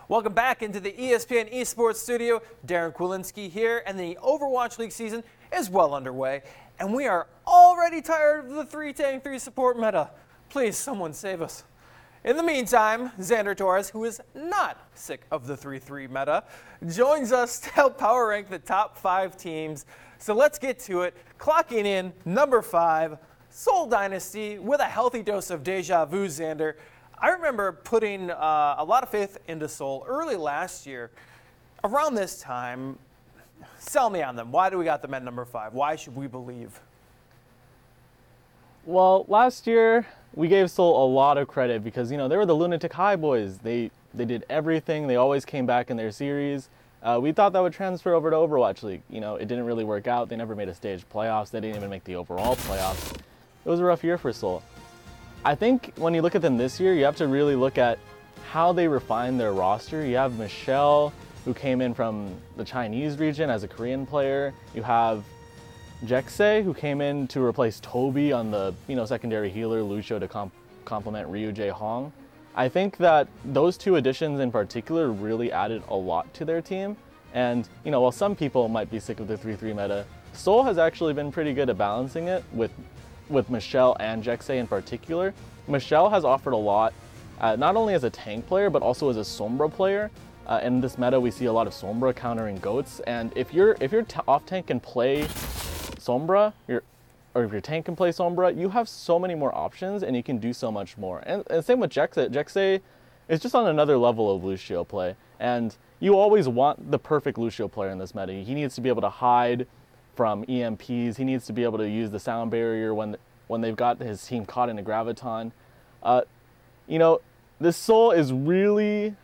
Welcome back into the ESPN Esports studio. Darin Kwilinski here, and the Overwatch League season is well underway, and we are already tired of the 3-tank, 3-support meta. Please, someone save us. In the meantime, Xander Torres, who is not sick of the 3-3 meta, joins us to help power rank the top 5 teams. So let's get to it. Clocking in number 5, Seoul Dynasty, with a healthy dose of deja vu, Xander. I remember putting a lot of faith into Seoul early last year. Around this time, sell me on them. Why do we got them at number 5? Why should we believe? Well, last year we gave Seoul a lot of credit because, they were the Lunatic High boys. They did everything. They always came back in their series. We thought that would transfer over to Overwatch League. It didn't really work out. They never made a stage playoffs. They didn't even make the overall playoffs. It was a rough year for Seoul. I think when you look at them this year, you have to really look at how they refined their roster. You have Michelle, who came in from the Chinese region as a Korean player. You have Jexay, who came in to replace Toby on the secondary healer, Lucio, to complement Ryu Jae Hong. I think that those two additions in particular really added a lot to their team. And while some people might be sick of the 3-3 meta, Seoul has actually been pretty good at balancing it with Michelle and Jexay in particular. Michelle has offered a lot, not only as a tank player, but also as a Sombra player. In this meta, we see a lot of Sombra countering goats, and if your off tank can play Sombra, or if your tank can play Sombra, you have so many more options, and you can do so much more. And same with Jexay. Jexay is just on another level of Lucio play, and you always want the perfect Lucio player in this meta. He needs to be able to hide from EMPs. He needs to be able to use the sound barrier when they've got his team caught in a graviton. This Seoul is really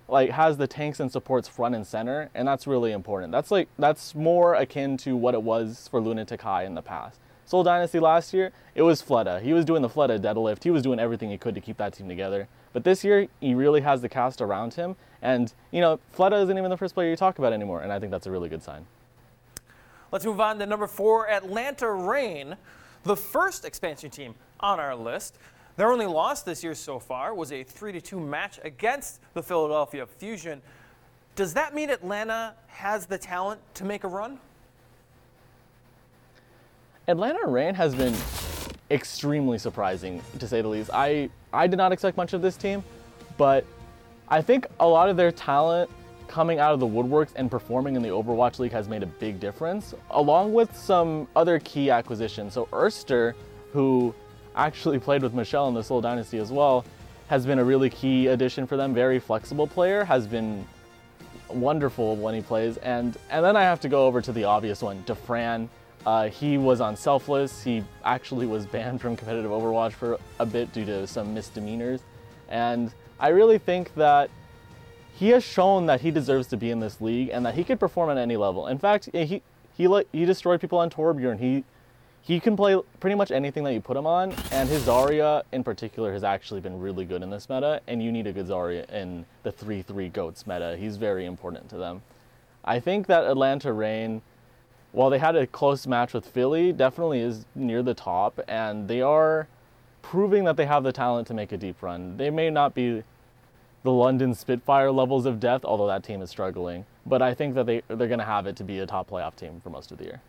has the tanks and supports front and center, and that's really important. That's more akin to what it was for Lunatic High in the past. Seoul Dynasty last year, it was Fleta. He was doing the Fleta deadlift. He was doing everything he could to keep that team together. But this year, he really has the cast around him, and Fleta isn't even the first player you talk about anymore, and I think that's a really good sign. Let's move on to number 4, Atlanta Reign, the first expansion team on our list. Their only loss this year so far was a 3-2 match against the Philadelphia Fusion. Does that mean Atlanta has the talent to make a run? Atlanta Reign has been extremely surprising, to say the least. I did not expect much of this team, but I think a lot of their talent coming out of the woodworks and performing in the Overwatch League has made a big difference, along with some other key acquisitions. So Erster, who actually played with Michelle in the Seoul Dynasty as well, has been a really key addition for them. Very flexible player, has been wonderful when he plays. And then I have to go over to the obvious one, Defran. He was on Selfless. He actually was banned from competitive Overwatch for a bit due to some misdemeanors. And I really think that he has shown that he deserves to be in this league and that he could perform at any level. In fact, he destroyed people on Torbjorn. He can play pretty much anything that you put him on, and his Zarya in particular has actually been really good in this meta, and you need a good Zarya in the 3-3 GOATs meta. He's very important to them. I think that Atlanta Reign, while they had a close match with Philly, definitely is near the top, and they are proving that they have the talent to make a deep run. They may not be the London Spitfire levels of death, although that team is struggling, but I think that they're going to have it to be a top playoff team for most of the year.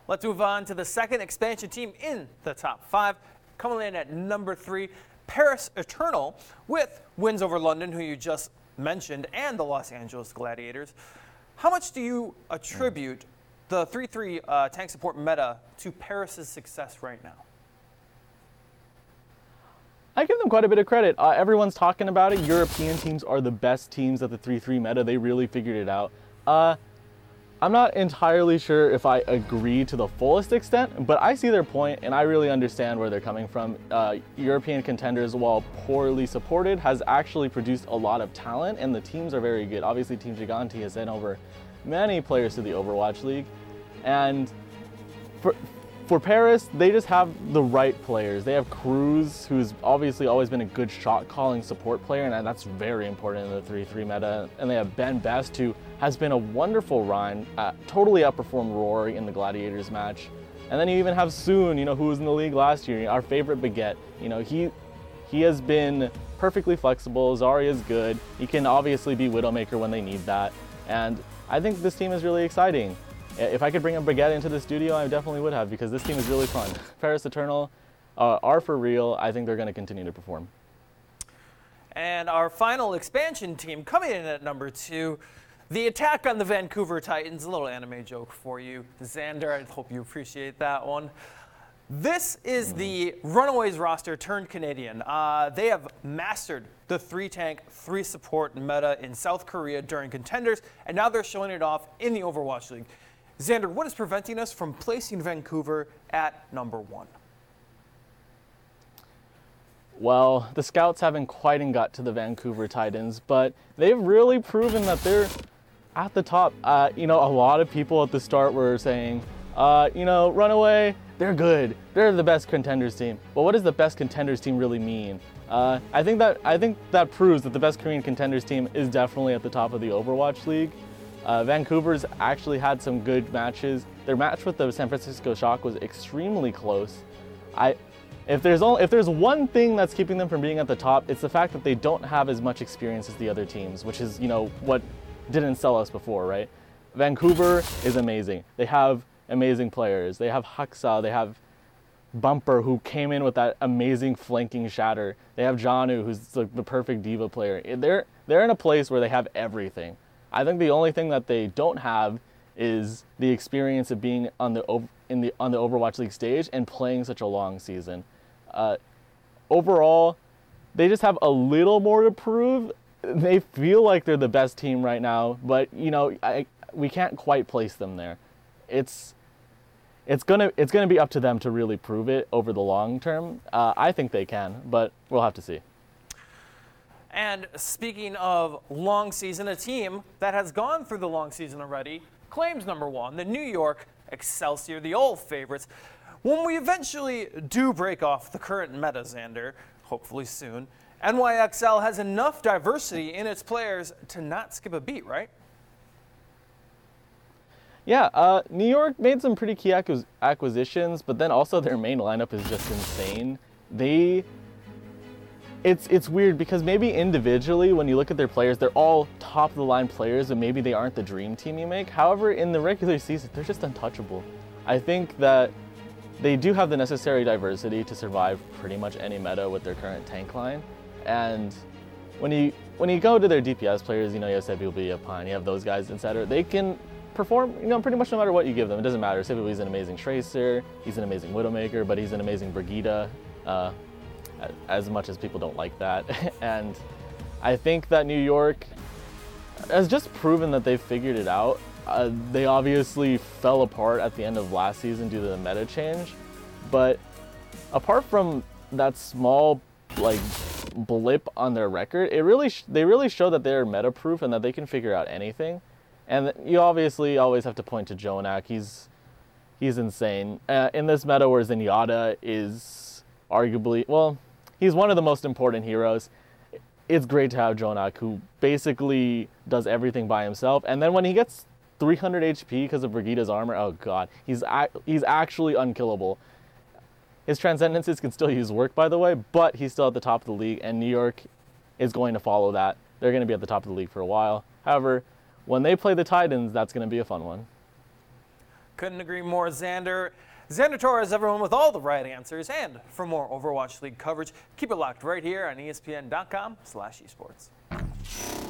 Let's move on to the second expansion team in the top 5. Coming in at number 3, Paris Eternal, with wins over London, who you just mentioned, and the Los Angeles Gladiators. How much do you attribute the 3-3 tank support meta to Paris' success right now? I give them quite a bit of credit. Everyone's talking about it. European teams are the best teams at the 3-3 meta. They really figured it out. I'm not entirely sure if I agree to the fullest extent, but I see their point and I really understand where they're coming from. European contenders, while poorly supported, has actually produced a lot of talent, and the teams are very good. Obviously, Team Giganti has sent over many players to the Overwatch League, and for Paris, they just have the right players. They have Cruz, who's obviously always been a good shot-calling support player, and that's very important in the 3-3 meta. And they have Ben Best, who has been a wonderful Rhine, totally outperformed Rory in the Gladiators match. And then you even have Soon, who was in the league last year, our favorite Baguette. He has been perfectly flexible. Zarya is good. He can obviously be Widowmaker when they need that. And I think this team is really exciting. If I could bring a Brigitte into the studio, I definitely would have, because this team is really fun. Paris Eternal are for real. I think they're going to continue to perform. And our final expansion team coming in at number 2, the attack on the Vancouver Titans. A little anime joke for you, Xander. I hope you appreciate that one. This is the Runaways roster turned Canadian. They have mastered the 3-tank, 3-support meta in South Korea during Contenders, and now they're showing it off in the Overwatch League. Xander, what is preventing us from placing Vancouver at number 1? Well, the scouts haven't quite got to the Vancouver Titans, but they've really proven that they're at the top. You know, a lot of people at the start were saying, you know, Runaway, they're good. They're the best Contenders team. But what does the best Contenders team really mean? I think that proves that the best Korean Contenders team is definitely at the top of the Overwatch League. Vancouver's actually had some good matches. Their match with the San Francisco Shock was extremely close. If there's one thing that's keeping them from being at the top, it's the fact that they don't have as much experience as the other teams, which is, you know, what didn't sell us before, right? Vancouver is amazing. They have amazing players. They have Haksa, they have Bumper, who came in with that amazing flanking shatter. They have Janu, who's like the perfect diva player. They're in a place where they have everything. I think the only thing that they don't have is the experience of being on the Overwatch League stage and playing such a long season. Overall, they just have a little more to prove. They feel like they're the best team right now, but you know, we can't quite place them there. It's gonna be up to them to really prove it over the long term. I think they can, but we'll have to see. And speaking of long season, a team that has gone through the long season already claims number 1, the New York Excelsior, the old favorites. When we eventually do break off the current meta, Xander, hopefully soon, NYXL has enough diversity in its players to not skip a beat, right? Yeah, New York made some pretty key acquisitions, but then also their main lineup is just insane. It's weird because maybe individually, when you look at their players, they're all top-of-the-line players, and maybe they aren't the dream team you make. However, in the regular season, they're just untouchable. I think that they do have the necessary diversity to survive pretty much any meta with their current tank line. And when you go to their DPS players, you know, you have Sebubi, Pine, you have those guys, etc. They can perform, you know, pretty much no matter what you give them. It doesn't matter. Sebubi's an amazing Tracer, he's an amazing Widowmaker, but he's an amazing Brigitte. As much as people don't like that. And I think that New York has just proven that they've figured it out. They obviously fell apart at the end of last season due to the meta change, but apart from that small like blip on their record, they really show that they're meta proof and that they can figure out anything. And you obviously always have to point to Jonak. He's insane in this meta, where Zenyatta is arguably, well, he's one of the most important heroes. It's great to have Jonak, who basically does everything by himself. And then when he gets 300 HP because of Brigitte's armor, oh god, he's actually unkillable. His Transcendences can still use work, by the way, but he's still at the top of the league, and New York is going to follow that. They're going to be at the top of the league for a while. However, when they play the Titans, that's going to be a fun one. Couldn't agree more, Xander. Xander Torres, everyone, with all the right answers. And for more Overwatch League coverage, keep it locked right here on ESPN.com/esports.